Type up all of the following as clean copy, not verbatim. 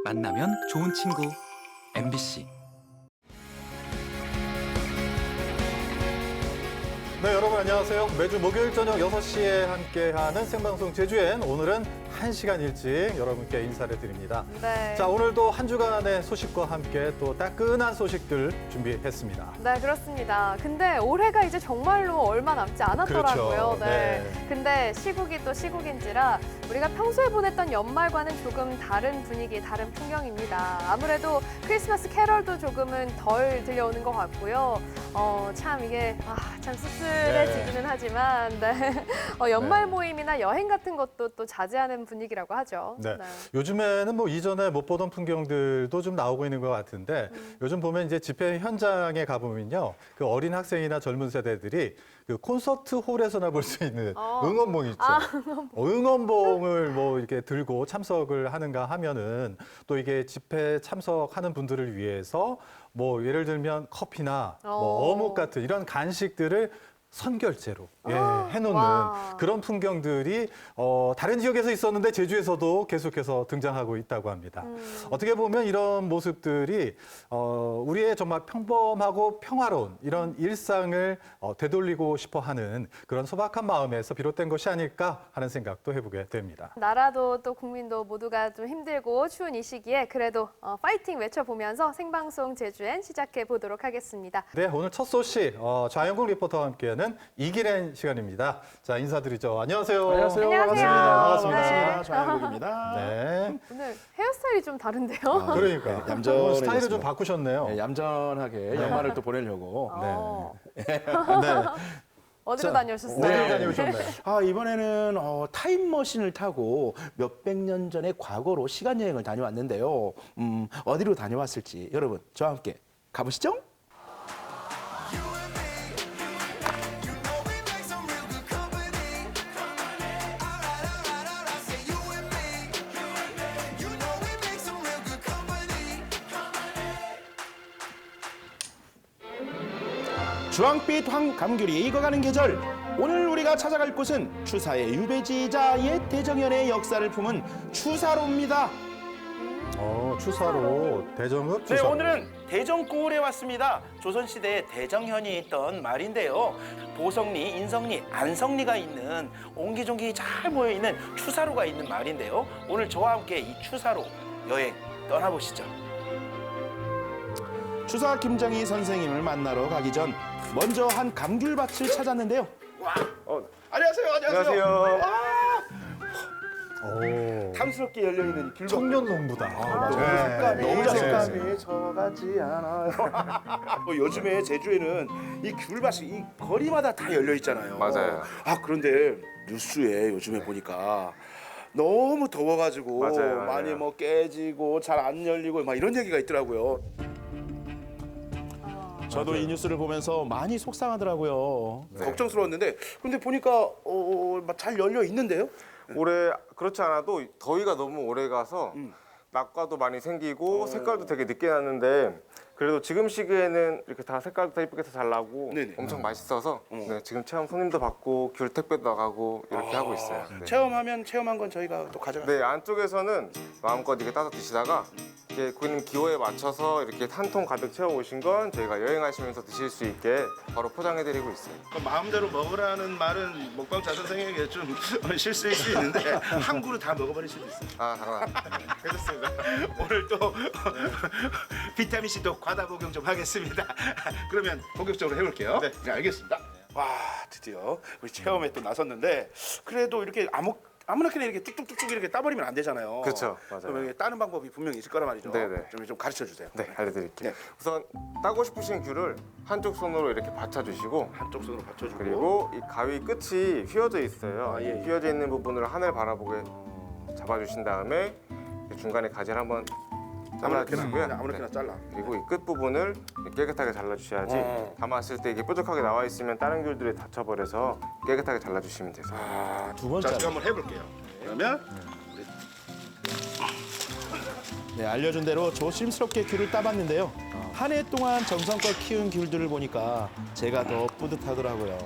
만나면 좋은 친구 MBC. 네, 여러분 안녕하세요. 매주 목요일 저녁 6시에 함께하는 생방송 제주엔 오늘은 1시간 일찍 여러분께 인사를 드립니다. 네. 자, 오늘도 한 주간의 소식과 함께 또 따끈한 소식들 준비했습니다. 네, 그렇습니다. 근데 올해가 이제 정말로 얼마 남지 않았더라고요. 그렇죠. 네. 근데 시국이 또 시국인지라 우리가 평소에 보냈던 연말과는 조금 다른 분위기, 다른 풍경입니다. 아무래도 크리스마스 캐럴도 조금은 덜 들려오는 것 같고요. 참 이게 참 씁쓸해지기는 하지만 연말 모임이나 여행 같은 것도 또 자제하는 분위기라고 하죠. 네. 요즘에는 뭐 이전에 못 보던 풍경들도 좀 나오고 있는 것 같은데 요즘 보면 이제 집회 현장에 가보면요. 그 어린 학생이나 젊은 세대들이 그 콘서트 홀에서나 볼 수 있는 응원봉 있죠. 응원봉을 뭐 이렇게 들고 참석을 하는가 하면은 또 이게 집회 참석하는 분들을 위해서 뭐 예를 들면 커피나 뭐 어묵 같은 이런 간식들을 선결제로 해놓는 그런 풍경들이 다른 지역에서 있었는데 제주에서도 계속해서 등장하고 있다고 합니다. 어떻게 보면 이런 모습들이 우리의 정말 평범하고 평화로운 이런 일상을 되돌리고 싶어하는 그런 소박한 마음에서 비롯된 것이 아닐까 하는 생각도 해보게 됩니다. 나라도 또 국민도 모두가 좀 힘들고 추운 이 시기에 그래도 파이팅 외쳐보면서 생방송 제주엔 시작해 보도록 하겠습니다. 네, 오늘 첫 소식 좌영국 리포터와 함께하는 이기랜 시간입니다. 자, 인사드리죠. 안녕하세요. 안녕하세요. 안녕하세요. 반갑습니다. 네. 좌영국입니다. 네. 오늘 헤어스타일이 좀 다른데요? 그러니까 네, 얌전해졌습니다. 오늘 스타일을 좀 바꾸셨네요. 네, 얌전하게 연말을 또 보내려고. 네. 어디로 자, 다녀오셨어요? 어디로 다녀오셨나요? 이번에는 타임머신을 타고 몇백 년 전의 과거로 시간여행을 다녀왔는데요. 어디로 다녀왔을지 여러분 저와 함께 가보시죠. 주황빛 황감귤이 익어가는 계절. 오늘 우리가 찾아갈 곳은 추사의 유배지이자 옛 대정연의 역사를 품은 추사로입니다. 추사로 대정읍 네, 추사로. 오늘은 대정골에 왔습니다. 조선시대에 대정현이 있던 말인데요. 보성리, 인성리, 안성리가 있는 옹기종기 잘 모여있는 추사로가 있는 말인데요. 오늘 저와 함께 이 추사로 여행 떠나보시죠. 추사 김정희 선생님을 만나러 가기 전 먼저 한 감귤밭을 찾았는데요. 안녕하세요. 안녕하세요. 탐스럽게 열려있는 귤밭. 청년 농부다. 색감이 너무 너무 잘생겼어요. 색감이 저같지 않아요. 요즘에 제주에는 이 귤밭이 이 거리마다 다 열려 있잖아요. 맞아요. 그런데 뉴스에 요즘에 보니까 너무 더워가지고 맞아요. 많이 뭐 깨지고 잘 안 열리고 막 이런 얘기가 있더라고요. 저도 이 뉴스를 보면서 많이 속상하더라고요. 걱정스러웠는데 근데 보니까 잘 열려 있는데요. 올해 그렇지 않아도 더위가 너무 오래 가서 낙과도 많이 생기고 색깔도 되게 늦게 났는데 그래도 지금 시기에는 이렇게 다 색깔도 다 이쁘게 잘 나고 네네. 엄청 맛있어서 네, 지금 체험 손님도 받고 귤 택배도 나가고 이렇게 하고 있어요. 네. 체험한 건 저희가 또 가져가. 네, 안쪽에서는 마음껏 이렇게 따서 드시다가 이제 고객님 기호에 맞춰서 이렇게 한 통 가득 채워 오신 건 저희가 여행하시면서 드실 수 있게 바로 포장해드리고 있어요. 마음대로 먹으라는 말은 먹방자 선생에게 좀 실수일 수 있는데 한 그릇 다 먹어버릴 수도 있어요. 당연합니다. 괜찮습니다. 오늘 또 비타민 C 또 과다 복용 좀 하겠습니다. 그러면 본격적으로 해볼게요. 네, 알겠습니다. 와, 드디어 우리 체험에 또 나섰는데 그래도 이렇게 아무렇게나 이렇게 뚝뚝뚝뚝 이렇게 따버리면 안 되잖아요. 그렇죠, 맞아요. 그러면 이게 따는 방법이 분명히 있을 거란 말이죠. 네네. 좀 가르쳐 주세요. 네, 알려드릴게요. 네. 우선 따고 싶으신 귤을 한쪽 손으로 이렇게 받쳐주시고 한쪽 손으로 받쳐주고 그리고 이 가위 끝이 휘어져 있어요. 예. 휘어져 있는 부분을 하늘 바라보게 잡아주신 다음에 중간에 가지를 한번 잘라주시고요. 아무렇게나 네. 잘라. 그리고 이 끝 부분을 깨끗하게 잘라주셔야지 담았을 때 이게 뾰족하게 나와 있으면 다른 귤들이 다쳐버려서 깨끗하게 잘라주시면 돼요. 두 번째. 자, 제가 한번 해볼게요. 그러면 네, 알려준 대로 조심스럽게 귤을 따봤는데요. 한 해 동안 정성껏 키운 귤들을 보니까 제가 더 뿌듯하더라고요.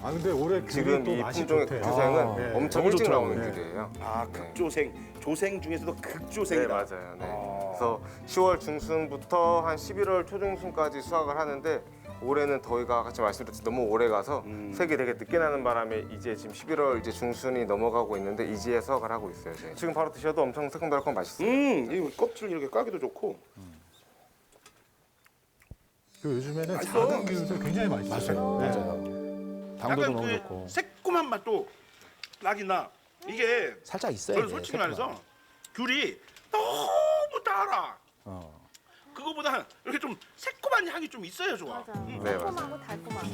아 근데 올해 귤이 지금 또 이 맛이 품종의 좋대요. 극조생은 네. 엄청 너무 일찍 좋더라고요. 나오는 네. 귤이에요. 아 극조생, 조생 중에서도 네, 극조생이다. 맞아요. 네. 그래서 10월 중순부터 한 11월 초중순까지 수확을 하는데 올해는 더위가 같이 말씀드렸듯이 너무 오래 가서 색이 되게 늦게 나는 바람에 이제 지금 11월 이제 중순이 넘어가고 있는데 이제 수확을 하고 있어요. 저희. 지금 바로 드셔도 엄청 새콤달콤 맛있어요. 이 껍질 이렇게 까기도 좋고. 그 요즘에는 작은 귤도 굉장히 맛있어요. 네. 당도도 약간 너무 그 좋고. 새콤한 맛도 나긴 나. 이게 살짝 있어요. 저는 솔직히 말해서 귤이 너무 달아. 그거보다 이렇게 좀 새콤한 향이 좀 있어야 좋아. 맞아. 네, 새콤하고 달콤하고.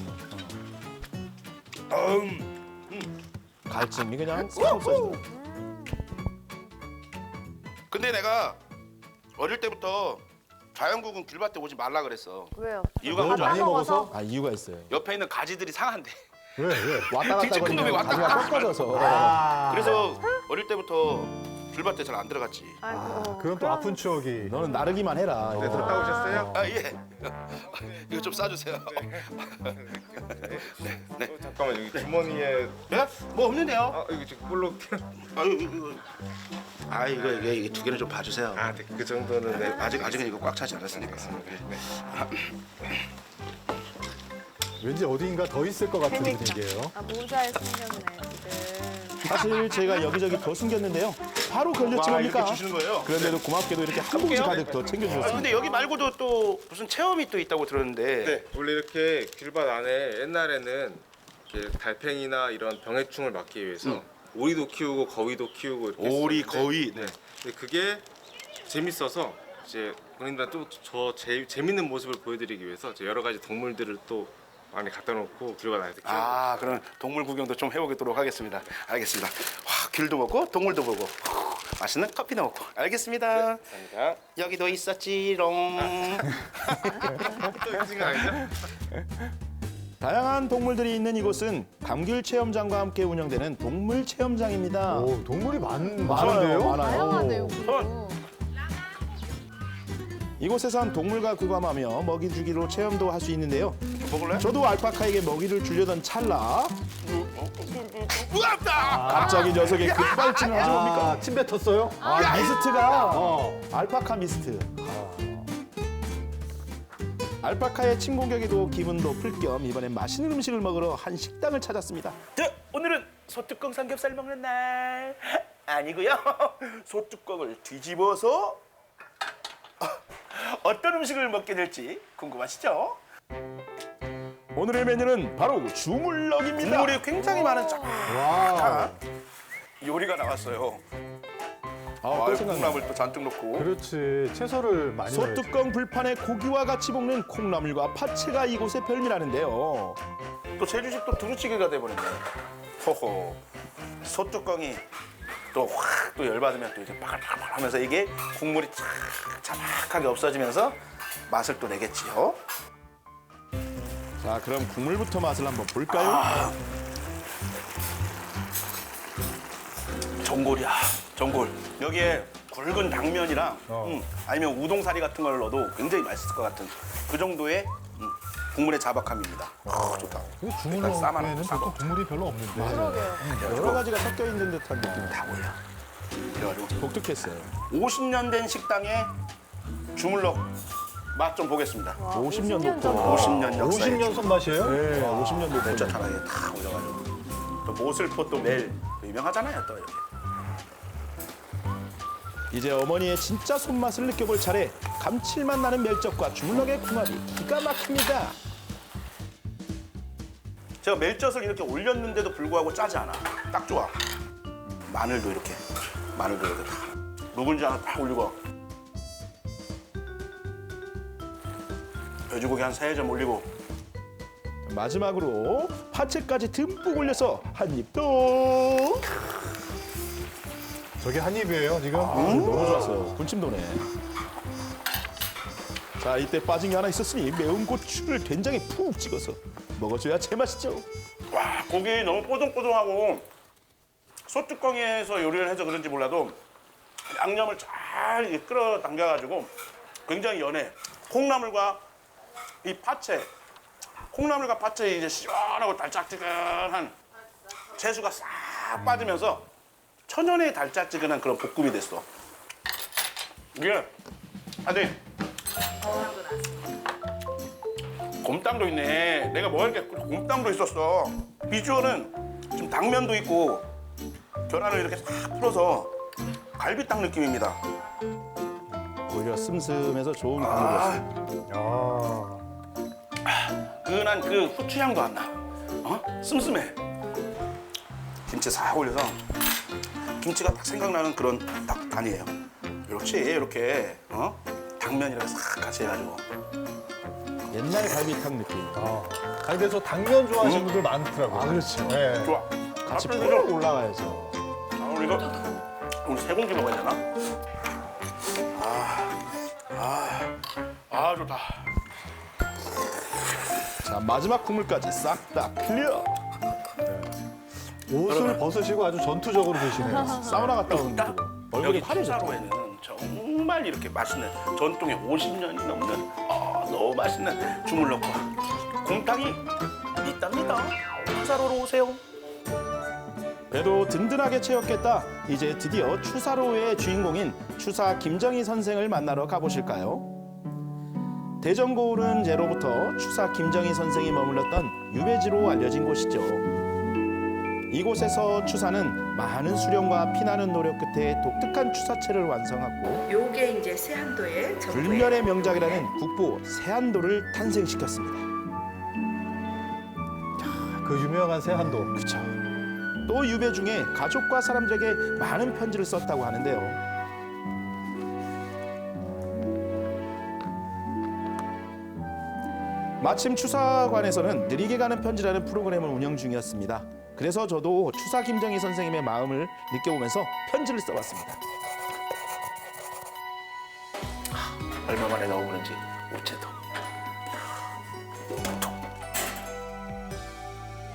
갈증이 그냥 싹 없어지더라고요. 근데 내가 어릴 때부터 자연국은 귤밭에 오지 말라 그랬어. 왜요? 이유가 다 뭔지 알아? 따먹어서? 아 이유가 있어요. 옆에 있는 가지들이 상한데. 왜 왜? 왔다 갔다 딩치 큰 놈이 왔다 가지가 갔다 꺾어져서. 그래서 어릴 때부터 귤밭에 잘 안 들어갔지. 아이고, 그건 또 아픈 추억이. 너는 나르기만 해라. 네, 들었다 오셨어요? 아 예. 이거 좀 싸주세요. 잠깐만 여기 주머니에 네? 뭐 없는데요? 아 여기 지금 볼록 이거 두 개는 좀 봐주세요. 그 정도는 네. 아직은 이거 꽉 차지 않았으니까. 왠지 어디인가 더 있을 것 같은 분위기예요. 아, 모자에 숨겼네, 지금. 사실 제가 여기저기 더 숨겼는데요. 바로 걸렸지 와, 이렇게 뭡니까? 주시는 거예요? 그런데도 고맙게도 이렇게 한 봉지 가득 더 아, 챙겨주셨습니다. 근데 여기 말고도 또 무슨 체험이 또 있다고 들었는데. 네, 원래 이렇게 귤밭 안에 옛날에는 이렇게 달팽이나 이런 병해충을 막기 위해서 오리도 키우고 거위도 키우고 이렇게 오리, 했었는데 거위. 네. 근데 그게 재밌어서 이제 본인들한테 또 재밌는 모습을 보여드리기 위해서 이제 여러 가지 동물들을 또 많이 갖다 놓고 귤밭 안에서 키우고 아, 그럼 동물 구경도 좀 해보도록 하겠습니다. 알겠습니다. 와, 귤도 먹고 동물도 보고 맛있는 커피도 먹고. 알겠습니다. 감사합니다. 여기도 있었지롱. 또 있는 거 아니죠? 다양한 동물들이 있는 이곳은 감귤 체험장과 함께 운영되는 동물 체험장입니다. 오, 동물이 많은데요? 많아요. 다양하네요, 그리고. 이곳에선 동물과 교감하며 먹이 주기로 체험도 할 수 있는데요. 먹을래? 저도 알파카에게 먹이를 주려던 찰나 무섭다. 갑자기 녀석이 급발진을 하지 뭡니까? 아, 침 뱉었어요? 아, 미스트가 알파카 미스트. 알파카의 침 공격에도 기분도 풀 겸 이번엔 맛있는 음식을 먹으러 한 식당을 찾았습니다. 네, 오늘은 소뚜껑 삼겹살 먹는 날 아니고요. 소뚜껑을 뒤집어서 어떤 음식을 먹게 될지 궁금하시죠? 오늘의 메뉴는 바로 주물럭입니다. 국물이 굉장히 많은 와. 쫙 요리가 나왔어요. 또 생각나. 콩나물 또 잔뜩 넣고. 그렇지. 채소를 많이 넣어야지. 소뚜껑 불판에 고기와 같이 볶는 콩나물과 파채가 이곳의 별미라는데요. 또 제주식 또 두루치기가 돼버렸네. 호호. 소뚜껑이 또 확 또 열받으면 또 이제 바글바글 하면서 이게 국물이 쫙 자박하게 없어지면서 맛을 또 내겠지요. 자, 그럼 국물부터 맛을 한번 볼까요? 전골이야, 전골. 여기에 굵은 당면이랑 아니면 우동사리 같은 걸 넣어도 굉장히 맛있을 것 같은 그 정도의 국물의 자박함입니다. 좋다. 주문에는 보통 국물이 별로 없는데. 여러 가지가 섞여 있는 듯한 느낌. 다 올려. 그래가지고 독특했어요. 50년 된 식당에 주물럭 맛 좀 보겠습니다. 50년 전 놓고. 50년 역사의 50년 손맛이에요? 네, 50년 놓고. 젓 하나에 탁 올려가지고 또 모슬포 또 매일 유명하잖아요 또 이렇게. 이제 어머니의 진짜 손맛을 느껴볼 차례. 감칠맛 나는 멜젓과 주물럭의 궁합이 기가 막힙니다. 제가 멜젓을 이렇게 올렸는데도 불구하고 짜지 않아. 딱 좋아. 마늘도 이렇게 다 묵은지 하나 딱 올리고 돼지고기 한 3점 올리고 마지막으로 파채까지 듬뿍 올려서 한 입 더. 저게 한 입이에요, 지금? 너무 좋았어요. 군침 도네. 자, 이때 빠진 게 하나 있었으니 매운 고추를 된장에 푹 찍어서 먹어줘야 제맛이죠. 와 고기 너무 뽀송뽀송하고 소뚜껑에서 요리를 해서 그런지 몰라도 양념을 잘 끌어당겨가지고 굉장히 연해. 콩나물과 이 파채 콩나물과 파채에 이제 시원하고 달짝지근한 채수가 싹 빠지면서 천연의 달짝지근한 그런 볶음이 됐어. 이게 아니 곰탕도 있네. 내가 먹을 게 곰탕도 있었어. 비주얼은 지금 당면도 있고 계란을 이렇게 싹 풀어서 갈비탕 느낌입니다. 오히려 슴슴해서 좋은 국물이었어요. 은한 그 후추향도 안 나. 슴슴해. 김치 싹 올려서 김치가 딱 생각나는 그런 딱 간이에요. 이렇게 당면 이렇게 싹 같이 해가지고. 옛날 갈비탕 느낌. 갈비에서 당면 좋아하시는 분들 많더라고요. 그렇죠. 네. 좋아. 같이 앞에서 푹 올라가야죠. 오늘 이거 우리 세 공기 먹어야 되나? 좋다. 자, 마지막 국물까지 싹 다 클리어. 옷을 벗으시고 아주 전투적으로 드시네요. 사우나 갔다 온 딱 분들. 여기 얼굴이 파래졌죠. 추사로에는 정말 이렇게 맛있는 전통의 50년이 넘는 너무 맛있는 주물럭과 곰탕이 있답니다. 추사로로 오세요. 배도 든든하게 채웠겠다. 이제 드디어 추사로의 주인공인 추사 김정희 선생을 만나러 가보실까요? 대전고을은 예로부터 추사 김정희 선생이 머물렀던 유배지로 알려진 곳이죠. 이곳에서 추사는 많은 수련과 피나는 노력 끝에 독특한 추사체를 완성하고 요게 이제 세안도의 전부예요. 불멸의 명작이라는 국보 세안도를 탄생시켰습니다. 그 유명한 세한도. 그렇죠. 또 유배 중에 가족과 사람들에게 많은 편지를 썼다고 하는데요. 마침 추사관에서는 느리게 가는 편지라는 프로그램을 운영 중이었습니다. 그래서 저도 추사 김정희 선생님의 마음을 느껴보면서 편지를 써봤습니다. 얼마 만에 나오는지 우체도.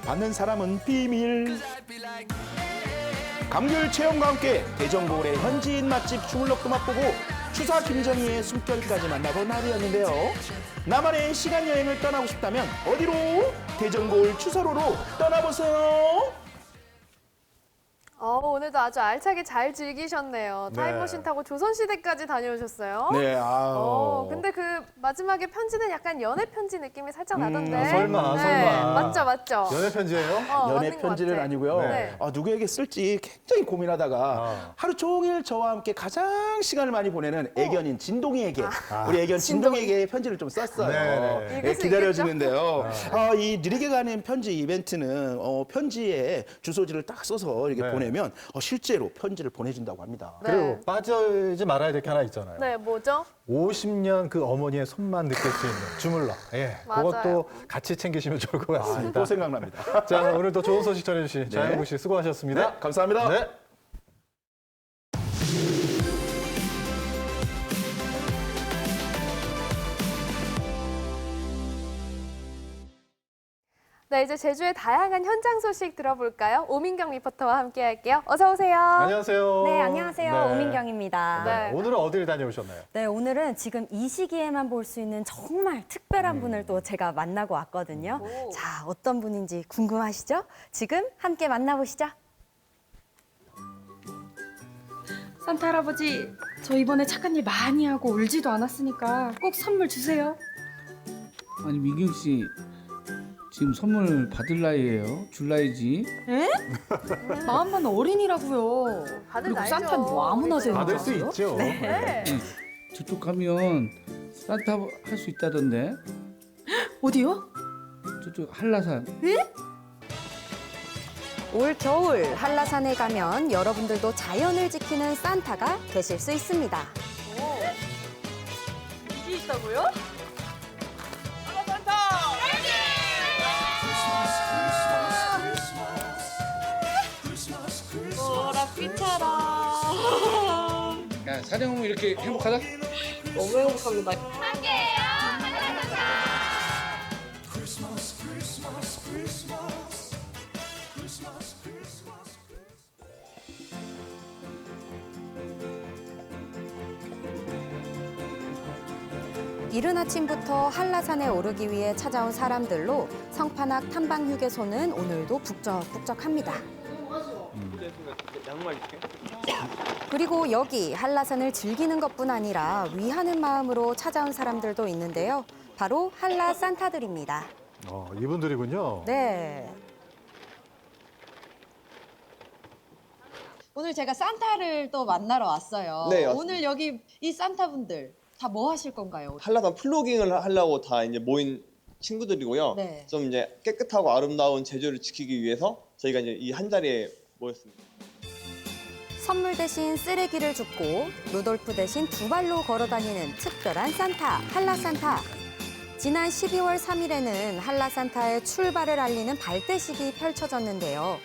받는 사람은 비밀. 감귤 체험과 함께 대전고을의 현지인 맛집 주물럭도 맛보고 추사 김정희의 숨결까지 만나본 날이었는데요. 나만의 시간 여행을 떠나고 싶다면 어디로? 대전고을 추사로로 떠나보세요. 오늘도 아주 알차게 잘 즐기셨네요. 네. 타임머신 타고 조선시대까지 다녀오셨어요. 네, 근데 그 마지막에 편지는 약간 연애 편지 느낌이 살짝 나던데. 설마, 네, 설마. 맞죠. 연애 편지예요? 연애 맞는 것 편지는 같아. 아니고요. 네. 누구에게 쓸지 굉장히 고민하다가 하루 종일 저와 함께 가장 시간을 많이 보내는 애견인 진동이에게 우리 애견 진동이에게 편지를 좀 썼어요. 네. 읽을 수 기다려지는데요. 이 느리게 가는 편지 이벤트는 편지에 주소지를 딱 써서 이렇게 네. 보내면 실제로 편지를 보내준다고 합니다. 네. 그리고 빠지지 말아야 될 게 하나 있잖아요. 네, 뭐죠? 50년 그 어머니의 손만 느낄 수 있는 주물럭. 예, 맞아요. 그것도 같이 챙기시면 좋을 것 같습니다. 또 생각납니다. 자, 오늘도 좋은 소식 전해주신 장영국 씨 수고하셨습니다. 네, 감사합니다. 네. 네, 이제 제주의 다양한 현장 소식 들어볼까요? 오민경 리포터와 함께할게요. 어서 오세요. 안녕하세요. 네, 안녕하세요. 네. 오민경입니다. 네. 오늘은 어디를 다녀오셨나요? 네, 오늘은 지금 이 시기에만 볼 수 있는 정말 특별한 분을 또 제가 만나고 왔거든요. 오. 자, 어떤 분인지 궁금하시죠? 지금 함께 만나보시죠. 산타 할아버지, 저 이번에 착한 일 많이 하고 울지도 않았으니까 꼭 선물 주세요. 아니 민경 씨 지금 선물 받을 나이예요? 줄 나이지? 마음만 어린이라고요. 받을 그리고 나이죠. 산타는 뭐 아무나 되는 받을 수 거예요? 있죠. 네. 저쪽 가면 산타 할 수 있다던데? 어디요? 저쪽 한라산. 올 겨울 한라산에 가면 여러분들도 자연을 지키는 산타가 되실 수 있습니다. 이게 있다고요? 야 사장님 이렇게 행복하다? 이른 아침부터 한라산에 오르기 위해 찾아온 사람들로 성판악 탐방휴게소는 오늘도 북적북적합니다. 그리고 여기 한라산을 즐기는 것뿐 아니라 위하는 마음으로 찾아온 사람들도 있는데요. 바로 한라 산타들입니다. 이분들이군요. 네. 오늘 제가 산타를 또 만나러 왔어요. 네, 맞습니다. 오늘 여기 이 산타분들 다 뭐 하실 건가요? 한라산 플로깅을 하려고 다 이제 모인 친구들이고요. 네. 좀 이제 깨끗하고 아름다운 제주를 지키기 위해서 저희가 이제 이 한 자리에 모였습니다. 선물 대신 쓰레기를 줍고 루돌프 대신 두 발로 걸어 다니는 특별한 산타, 한라 산타. 지난 12월 3일에는 한라 산타의 출발을 알리는 발대식이 펼쳐졌는데요.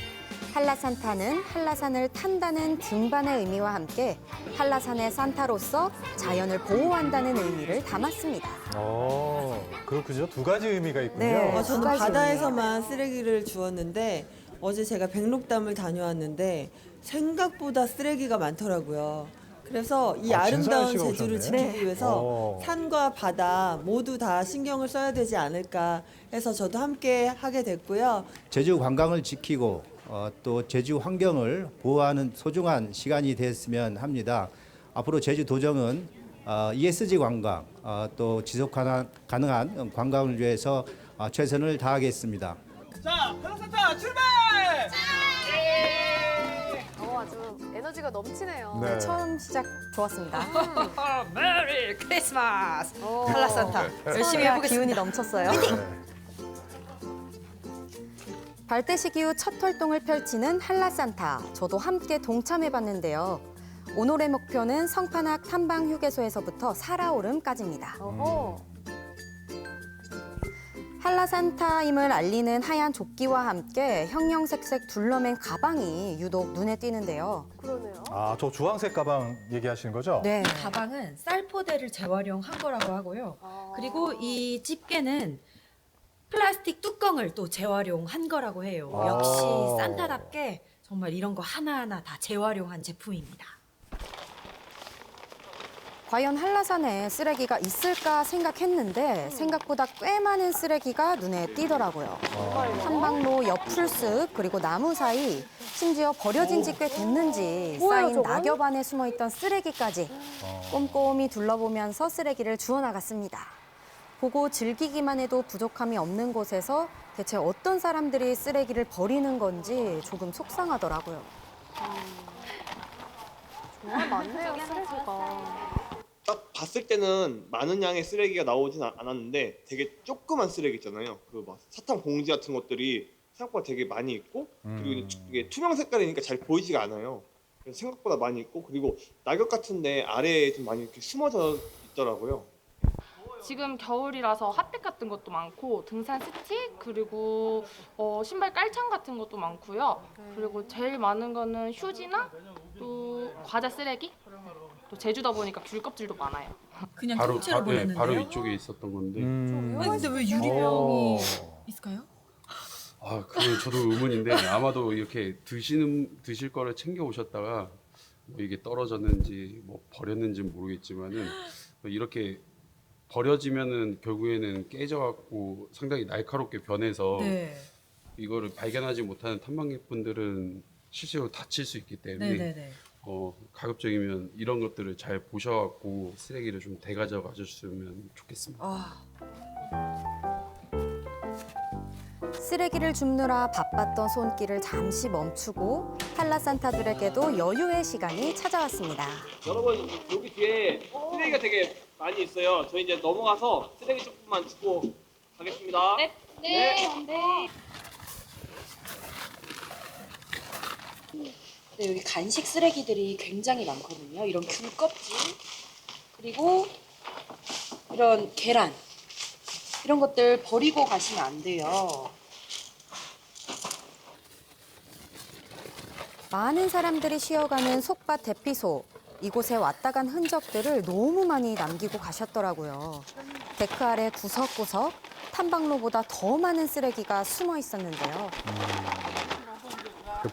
한라 산타는 한라산을 탄다는 등반의 의미와 함께 한라산의 산타로서 자연을 보호한다는 의미를 담았습니다. 그렇군요. 두 가지 의미가 있군요. 네. 두 저는 가지 바다에서만 쓰레기를 주웠는데 어제 제가 백록담을 다녀왔는데 생각보다 쓰레기가 많더라고요. 그래서 이 아름다운 진서연 씨가 제주를 오셨네. 지키기 위해서 산과 바다 모두 다 신경을 써야 되지 않을까 해서 저도 함께 하게 됐고요. 제주 관광을 지키고 또 제주 환경을 보호하는 소중한 시간이 됐으면 합니다. 앞으로 제주 도정은 ESG 관광 또 지속 가능한 관광을 위해서 최선을 다하겠습니다. 자, 한라산타 출발! 아주 에너지가 넘치네요. 네. 처음 시작 좋았습니다. 메리 크리스마스! 오. 한라 산타 열심히 해보겠습니다. 기운이 넘쳤어요. 네. 발대식 이후 첫 활동을 펼치는 한라 산타. 저도 함께 동참해봤는데요. 오늘의 목표는 성판악 탐방휴게소에서부터 살아오름까지입니다. 한라 산타임을 알리는 하얀 조끼와 함께 형형색색 둘러맨 가방이 유독 눈에 띄는데요. 그러네요. 저 주황색 가방 얘기하시는 거죠? 네. 가방은 쌀포대를 재활용한 거라고 하고요. 그리고 이 집게는 플라스틱 뚜껑을 또 재활용한 거라고 해요. 역시 산타답게 정말 이런 거 하나하나 다 재활용한 제품입니다. 과연 한라산에 쓰레기가 있을까 생각했는데 생각보다 꽤 많은 쓰레기가 눈에 띄더라고요. 탐방로 옆 풀숲 그리고 나무 사이 심지어 버려진 지 꽤 됐는지 뭐야, 쌓인 저건? 낙엽 안에 숨어있던 쓰레기까지 꼼꼼히 둘러보면서 쓰레기를 주워나갔습니다. 보고 즐기기만 해도 부족함이 없는 곳에서 대체 어떤 사람들이 쓰레기를 버리는 건지 조금 속상하더라고요. 정말 많네요, 쓰레기가. 딱 봤을 때는 많은 양의 쓰레기가 나오진 않았는데 되게 조그만 쓰레기 있잖아요. 그 막 사탕 봉지 같은 것들이 생각보다 되게 많이 있고 그리고 이게 투명 색깔이니까 잘 보이지가 않아요. 그래서 생각보다 많이 있고 그리고 낙엽 같은데 아래에 좀 많이 이렇게 숨어져 있더라고요. 지금 겨울이라서 핫팩 같은 것도 많고 등산 스틱 그리고 신발 깔창 같은 것도 많고요. 그리고 제일 많은 거는 휴지나 또 과자 쓰레기. 또 제주다 보니까 귤 껍질도 많아요. 그냥 바로 바로 이쪽에 있었던 건데. 근데 왜 유리병이 있을까요? 그건 저도 의문인데 아마도 이렇게 드실 거를 챙겨 오셨다가 뭐 이게 떨어졌는지 뭐 버렸는지 모르겠지만은 이렇게 버려지면은 결국에는 깨져갖고 상당히 날카롭게 변해서 이거를 발견하지 못하는 탐방객분들은 실제로 다칠 수 있기 때문에 가급적이면 이런 것들을 잘 보셔갖고 쓰레기를 좀 대가져가 줬으면 좋겠습니다. 쓰레기를 줍느라 바빴던 손길을 잠시 멈추고 한라 산타들에게도 여유의 시간이 찾아왔습니다. 여러분 여기 뒤에 쓰레기가 되게 많이 있어요. 저희 이제 넘어가서 쓰레기 조금만 줍고 가겠습니다. 네, 여기 간식 쓰레기들이 굉장히 많거든요. 이런 귤 껍질, 그리고 이런 계란, 이런 것들 버리고 가시면 안 돼요. 많은 사람들이 쉬어가는 속밭 대피소. 이곳에 왔다 간 흔적들을 너무 많이 남기고 가셨더라고요. 데크 아래 구석구석 탐방로보다 더 많은 쓰레기가 숨어 있었는데요.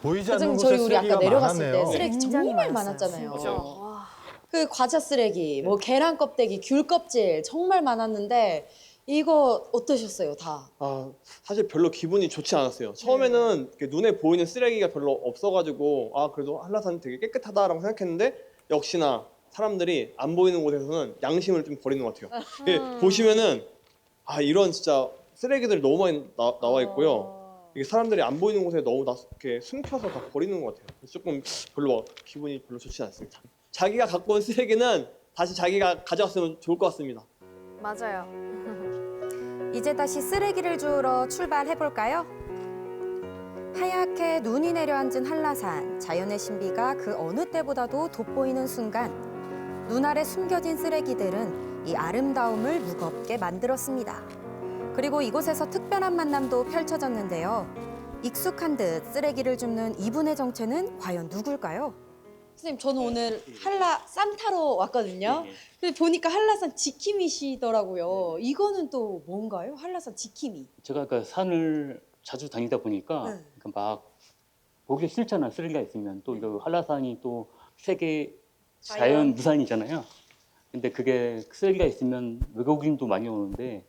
보이지 않는 저희 곳에 우리 아까 쓰레기가 내려갔을 많았네요. 때 쓰레기 굉장히 정말 많았어요. 많았잖아요. 그 과자 쓰레기, 뭐 계란 껍데기, 귤 껍질 정말 많았는데 이거 어떠셨어요, 다? 아, 사실 별로 기분이 좋지 않았어요. 처음에는 이렇게 눈에 보이는 쓰레기가 별로 없어가지고 아 그래도 한라산이 되게 깨끗하다라고 생각했는데 역시나 사람들이 안 보이는 곳에서는 양심을 좀 버리는 것 같아요. 이게 보시면은 아 이런 진짜 쓰레기들이 너무 많이 나와 있고요. 이게 사람들이 안 보이는 곳에 너무 이렇게 숨겨서 다 버리는 것 같아요. 그래서 조금 기분이 별로 좋지 않습니다. 자기가 갖고 온 쓰레기는 다시 자기가 가져갔으면 좋을 것 같습니다. 맞아요. 이제 다시 쓰레기를 주우러 출발해볼까요? 하얗게 눈이 내려앉은 한라산, 자연의 신비가 그 어느 때보다도 돋보이는 순간 눈 아래 숨겨진 쓰레기들은 이 아름다움을 무겁게 만들었습니다. 그리고 이곳에서 특별한 만남도 펼쳐졌는데요. 익숙한 듯 쓰레기를 줍는 이분의 정체는 과연 누굴까요? 선생님, 저는 오늘 산타로 왔거든요. 근데 보니까 한라산 지킴이시더라고요. 이거는 또 뭔가요? 한라산 지킴이. 제가 그 산을 자주 다니다 보니까 그러니까 막 보기 싫잖아, 쓰레기가 있으면. 또 이거 한라산이 또 세계 자연 무산이잖아요. 근데 그게 쓰레기가 있으면 외국인도 많이 오는데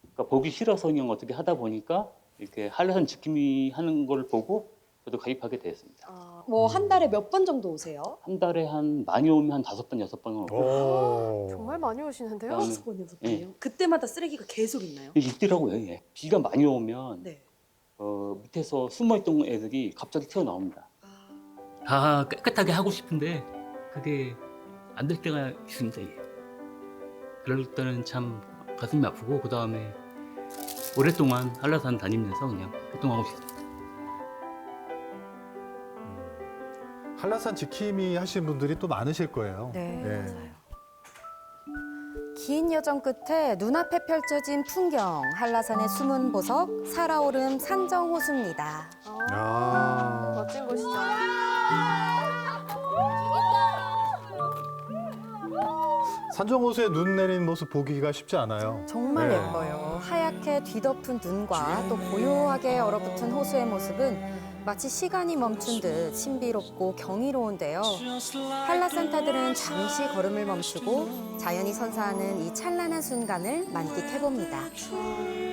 그러니까 보기 싫어서 그냥 어떻게 하다 보니까 이렇게 한라산 지킴이 하는 걸 보고 저도 가입하게 되었습니다. 뭐 한 달에 몇 번 정도 오세요? 한 달에 많이 오면 한 5번, 6번 오고. 정말 많이 오시는데요? 그다음에- 5번, 6번이요? 예. 그때마다 쓰레기가 계속 있나요? 있더라고요. 예. 비가 많이 오면 네. 밑에서 숨어있던 애들이 갑자기 튀어나옵니다. 다 깨끗하게 하고 싶은데 그게 안 될 때가 있습니다. 예. 그럴 때는 참 가슴이 아프고 그 다음에 오랫동안 한라산 다니면서 그냥 활동하고 싶습니다. 한라산 지킴이 하신 분들이 또 많으실 거예요. 네, 예. 맞아요. 긴 여정 끝에 눈앞에 펼쳐진 풍경, 한라산의 숨은 보석, 살아오름 산정호수입니다. 멋진 곳이죠. 산정호수에 눈 내린 모습 보기가 쉽지 않아요. 정말 네. 예뻐요. 하얗게 뒤덮은 눈과 또 고요하게 얼어붙은 호수의 모습은 마치 시간이 멈춘 듯 신비롭고 경이로운데요. 한라산타들은 잠시 걸음을 멈추고 자연이 선사하는 이 찬란한 순간을 만끽해봅니다.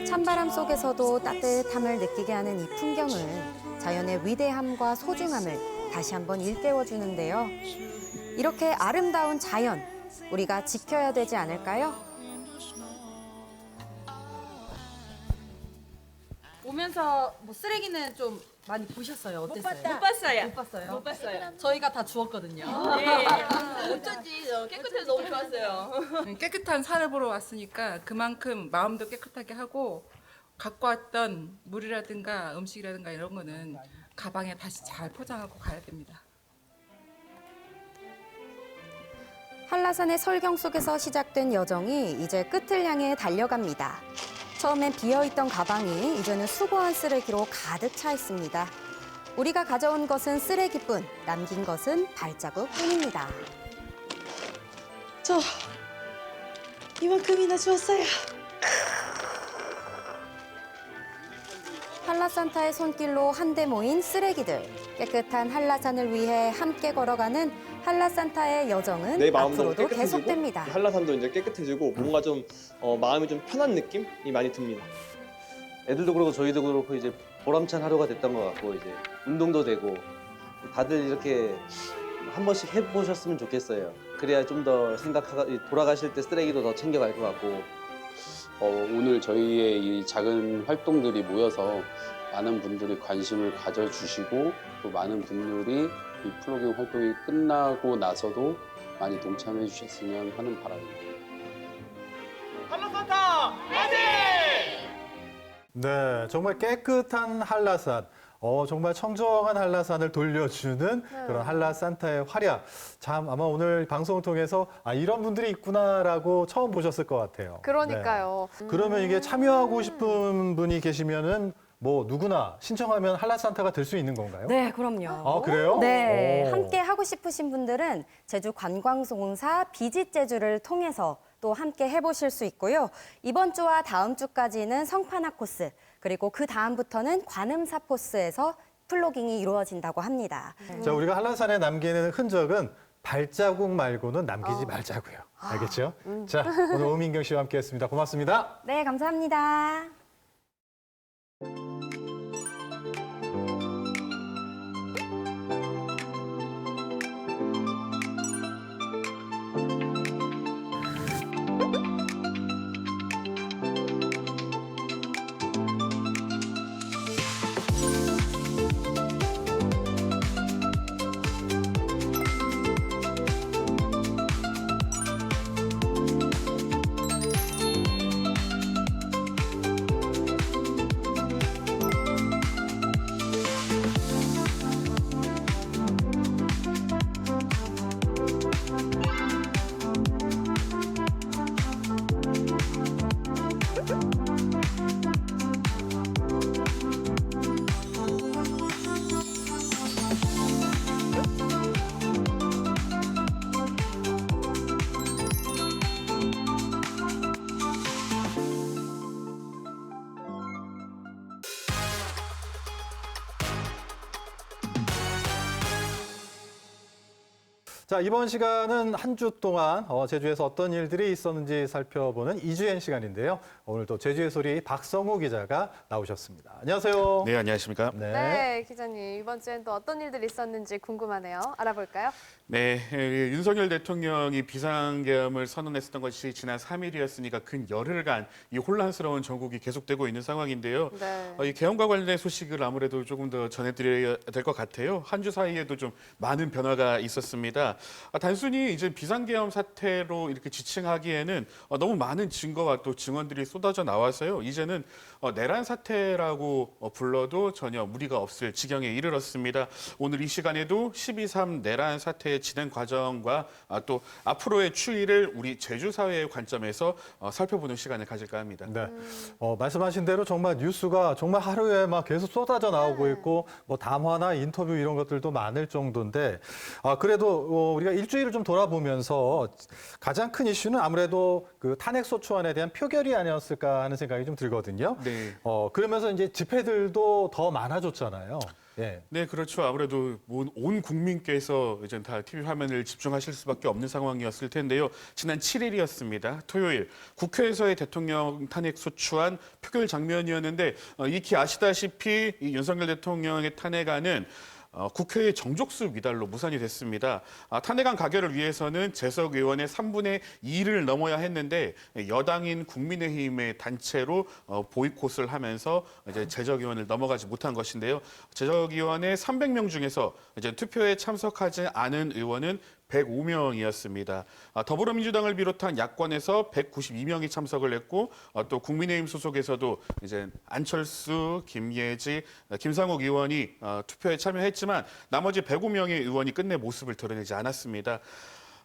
찬바람 속에서도 따뜻함을 느끼게 하는 이 풍경은 자연의 위대함과 소중함을 다시 한번 일깨워주는데요. 이렇게 아름다운 자연, 우리가 지켜야 되지 않을까요? 오면서 뭐 쓰레기는 좀 많이 보셨어요? 어땠어요? 못 봤어요. 못 봤어요? 못 봤어요. 저희가 다 주웠거든요. 네. 어쩐지 깨끗해서 너무 좋았어요. 깨끗한 산을 보러 왔으니까 그만큼 마음도 깨끗하게 하고 갖고 왔던 물이라든가 음식이라든가 이런 거는 가방에 다시 잘 포장하고 가야 됩니다. 한라산의 설경 속에서 시작된 여정이 이제 끝을 향해 달려갑니다. 처음엔 비어있던 가방이 이제는 수거한 쓰레기로 가득 차 있습니다. 우리가 가져온 것은 쓰레기뿐, 남긴 것은 발자국뿐입니다. 저 이만큼이나 주웠어요. 한라산타의 손길로 한데 모인 쓰레기들. 깨끗한 한라산을 위해 함께 걸어가는 한라산타의 여정은 내 마음도 앞으로도 깨끗해지고 계속됩니다. 한라산도 이제 깨끗해지고 뭔가 좀 마음이 좀 편한 느낌이 많이 듭니다. 애들도 그렇고 저희도 그렇고 이제 보람찬 하루가 됐던 것 같고 이제 운동도 되고 다들 이렇게 한 번씩 해보셨으면 좋겠어요. 그래야 좀 더 돌아가실 때 쓰레기도 더 챙겨갈 것 같고. 오늘 저희의 이 작은 활동들이 모여서 많은 분들이 관심을 가져주시고 또 많은 분들이 이 플로깅 활동이 끝나고 나서도 많이 동참해 주셨으면 하는 바람입니다. 한라산타 화이팅! 네, 정말 깨끗한 한라산. 정말 청정한 한라산을 돌려주는 그런 한라산타의 활약. 참 아마 오늘 방송을 통해서 이런 분들이 있구나라고 처음 보셨을 것 같아요. 그러니까요. 네. 그러면 이게 참여하고 싶은 분이 계시면은 뭐 누구나 신청하면 한라산타가 될 수 있는 건가요? 네, 그럼요. 그래요? 네, 오. 함께 하고 싶으신 분들은 제주관광공사 비짓제주를 통해서 또 함께 해보실 수 있고요. 이번 주와 다음 주까지는 성판화 코스, 그리고 그 다음부터는 관음사 코스에서 플로깅이 이루어진다고 합니다. 자, 우리가 한라산에 남기는 흔적은 발자국 말고는 남기지 말자고요. 알겠죠? 자, 오늘 오민경 씨와 함께했습니다. 고맙습니다. 네, 감사합니다. 자, 이번 시간은 한 주 동안 제주에서 어떤 일들이 있었는지 살펴보는 이주연 시간인데요. 오늘 또 제주의 소리 박성우 기자가 나오셨습니다. 안녕하세요. 네, 안녕하십니까? 네, 기자님. 이번 주엔 또 어떤 일들이 있었는지 궁금하네요. 알아볼까요? 네, 윤석열 대통령이 비상계엄을 선언했었던 것이 지난 3일이었으니까 근 열흘간 이 혼란스러운 전국이 계속되고 있는 상황인데요. 네. 이 계엄과 관련된 소식을 아무래도 조금 더 전해드려야 될 것 같아요. 한 주 사이에도 좀 많은 변화가 있었습니다. 단순히 이제 비상계엄 사태로 이렇게 지칭하기에는 너무 많은 증거와 또 증언들이 쏟아져 나와서요. 이제는 내란 사태라고 불러도 전혀 무리가 없을 지경에 이르렀습니다. 오늘 이 시간에도 12.3 내란 사태의 진행 과정과 또 앞으로의 추이를 우리 제주 사회의 관점에서 살펴보는 시간을 가질까 합니다. 네, 말씀하신 대로 정말 뉴스가 정말 하루에 막 계속 쏟아져 나오고 있고 뭐 담화나 인터뷰 이런 것들도 많을 정도인데 그래도 우리가 일주일을 좀 돌아보면서 가장 큰 이슈는 아무래도 그 탄핵소추안에 대한 표결이 아니었을까 하는 생각이 좀 들거든요. 네. 그러면서 이제 집회들도 더 많아졌잖아요. 예. 네, 그렇죠. 아무래도 온 국민께서 이제 다 TV 화면을 집중하실 수밖에 없는 상황이었을 텐데요. 지난 7일이었습니다. 토요일 국회에서의 대통령 탄핵 소추안 표결 장면이었는데 익히 아시다시피 이 윤석열 대통령의 탄핵안은 국회의 정족수 미달로 무산이 됐습니다. 탄핵안 가결을 위해서는 재석 의원의 3분의 2를 넘어야 했는데 여당인 국민의힘의 단체로 보이콧을 하면서 이제 재석 의원을 넘어가지 못한 것인데요. 재석 의원의 300명 중에서 이제 투표에 참석하지 않은 의원은 105명이었습니다. 더불어민주당을 비롯한 야권에서 192명이 참석을 했고 또 국민의힘 소속에서도 이제 안철수, 김예지, 김상욱 의원이 투표에 참여했지만 나머지 105명의 의원이 끝내 모습을 드러내지 않았습니다.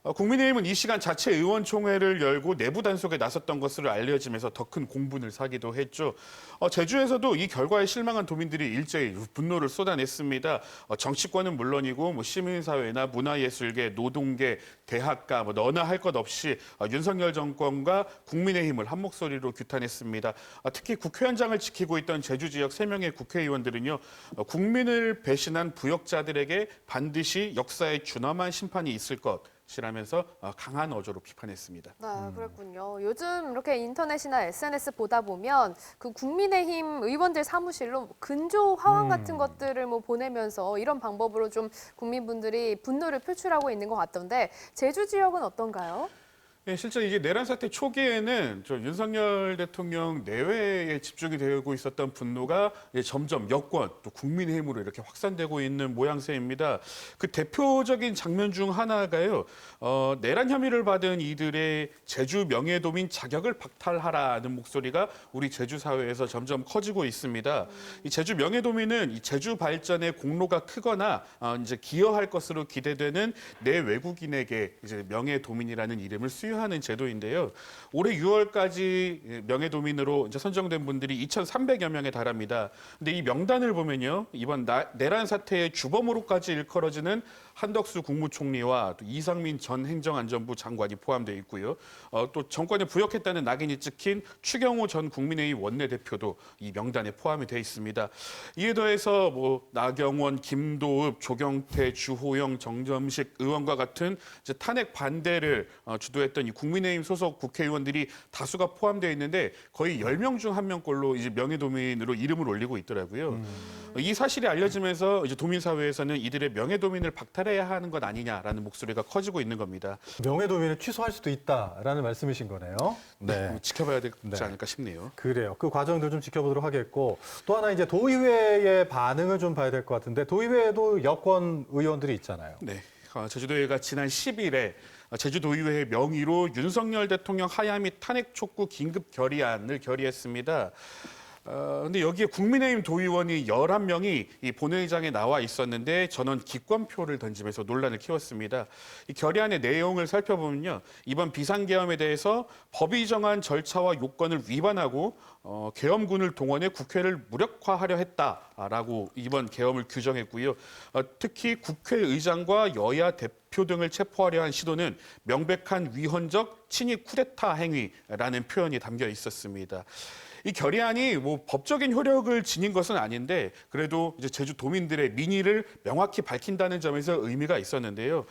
국민의힘은 이 시간 자체 의원총회를 열고 내부 단속에 나섰던 것으로 알려지면서 더 큰 공분을 사기도 했죠. 제주에서도 이 결과에 실망한 도민들이 일제히 분노를 쏟아냈습니다. 정치권은 물론이고 시민사회나 문화예술계, 노동계, 대학가 너나 할 것 없이 윤석열 정권과 국민의힘을 한 목소리로 규탄했습니다. 특히 국회 현장을 지키고 있던 제주 지역 3명의 국회의원들은요. 국민을 배신한 부역자들에게 반드시 역사에 준엄한 심판이 있을 것. 이라면서 강한 어조로 비판했습니다. 네, 그랬군요. 요즘 이렇게 인터넷이나 SNS 보다 보면 그 국민의힘 의원들 사무실로 근조 화환 같은 것들을 보내면서 이런 방법으로 좀 국민분들이 분노를 표출하고 있는 것 같던데 제주 지역은 어떤가요? 네, 실제 이게 내란 사태 초기에는 윤석열 대통령 내외에 집중이 되고 있었던 분노가 점점 여권 또 국민의힘으로 이렇게 확산되고 있는 모양새입니다. 그 대표적인 장면 중 하나가요. 내란 혐의를 받은 이들의 제주 명예도민 자격을 박탈하라는 목소리가 우리 제주 사회에서 점점 커지고 있습니다. 이 제주 명예도민은 이 제주 발전에 공로가 크거나 이제 기여할 것으로 기대되는 내 외국인에게 이제 명예도민이라는 이름을 수여하는 제도인데요. 올해 6월까지 명예도민으로 이제 선정된 분들이 2,300여 명에 달합니다. 근데 이 명단을 보면요. 이번 내란 사태의 주범으로까지 일컬어지는 한덕수 국무총리와 또 이상민 전 행정안전부 장관이 포함되어 있고요. 또 정권에 부역했다는 낙인이 찍힌 추경호 전 국민의힘 원내대표도 이 명단에 포함이 되어 있습니다. 이에 더해서 뭐 나경원, 김도읍, 조경태, 주호영, 정점식 의원과 같은 이제 탄핵 반대를 주도했던 이 국민의힘 소속 국회의원들이 다수가 포함되어 있는데 거의 10명 중 1명꼴로 이제 명예도민으로 이름을 올리고 있더라고요. 이 사실이 알려지면서 이제 도민사회에서는 이들의 명예도민을 박탈해야 하는 것 아니냐라는 목소리가 커지고 있는 겁니다. 명예도민을 취소할 수도 있다라는 말씀이신 거네요. 네. 지켜봐야 되지 않을까 싶네요. 그래요. 그 과정들 좀 지켜보도록 하겠고 또 하나 이제 도의회의 반응을 좀 봐야 될 것 같은데 도의회에도 여권 의원들이 있잖아요. 네. 제주도의회가 지난 10일에 제주도의회의 명의로 윤석열 대통령 하야 및 탄핵 촉구 긴급 결의안을 결의했습니다. 근데 여기에 국민의힘 도의원이 11명이 이 본회의장에 나와 있었는데 전원 기권표를 던지면서 논란을 키웠습니다. 이 결의안의 내용을 살펴보면요. 이번 비상계엄에 대해서 법이 정한 절차와 요건을 위반하고 계엄군을 동원해 국회를 무력화하려 했다라고 이번 계엄을 규정했고요. 특히 국회의장과 여야 대표 등을 체포하려 한 시도는 명백한 위헌적 친위 쿠데타 행위라는 표현이 담겨 있었습니다. 이 결의안이 뭐 법적인 효력을 지닌 것은 아닌데 그래도 이제 제주도민들의 민의를 명확히 밝힌다는 점에서 의미가 있었는데요.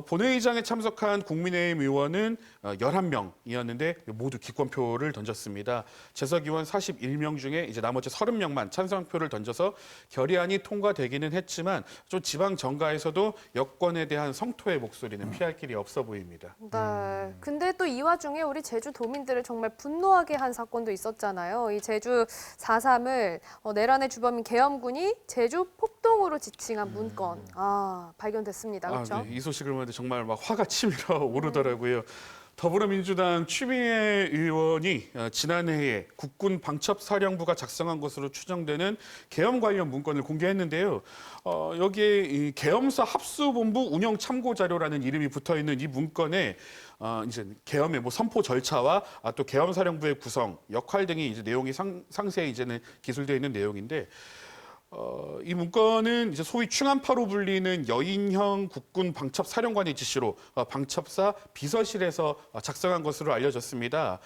본회의장에 참석한 국민의힘 의원은 11명이었는데 모두 기권표를 던졌습니다. 재석 의원 41명 중에 이제 나머지 30명만 찬성표를 던져서 결의안이 통과되기는 했지만 좀 지방 정가에서도 여권에 대한 성토의 목소리는 피할 길이 없어 보입니다. 네. 근데 또 이 와중에 우리 제주 도민들을 정말 분노하게 한 사건도 있었잖아요. 이 제주 4.3을 내란의 주범인 계엄군이 제주 폭동으로 지칭한 문건 발견됐습니다. 그렇죠? 네. 이 소식을 보는데 정말 막 화가 치밀어 오르더라고요. 더불어민주당 추미애 의원이 지난해에 국군 방첩사령부가 작성한 것으로 추정되는 계엄 관련 문건을 공개했는데요. 여기에 이 계엄사 합수본부 운영 참고 자료라는 이름이 붙어 있는 이 문건에 이제 계엄의 뭐 선포 절차와 또 계엄사령부의 구성, 역할 등이 이제 내용이 상세히 이제는 기술되어 있는 내용인데. 이 문건은 이제 소위 충암파로 불리는 여인형 국군 방첩사령관의 지시로 방첩사 비서실에서 작성한 것으로 알려졌습니다.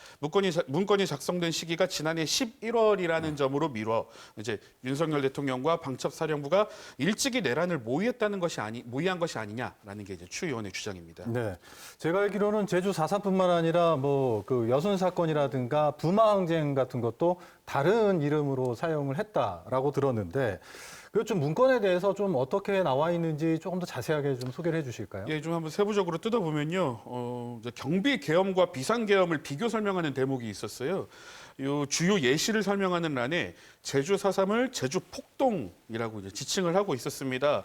문건이 작성된 시기가 지난해 11월이라는 점으로 미뤄 이제 윤석열 대통령과 방첩사령부가 일찍이 내란을 모의한 것이 아니냐라는 게 이제 추 의원의 주장입니다. 네, 제가 알기로는 제주 4.3뿐만 아니라 뭐 그 여순 사건이라든가 부마항쟁 같은 것도 다른 이름으로 사용을 했다라고 들었는데 그 좀 문건에 대해서 좀 어떻게 나와 있는지 조금 더 자세하게 좀 소개를 해주실까요? 예, 좀 한번 세부적으로 뜯어보면요, 경비 계엄과 비상 계엄을 비교 설명하는 대목이 있었어요. 요 주요 예시를 설명하는 란에 제주 4.3을 제주 폭동이라고 이제 지칭을 하고 있었습니다.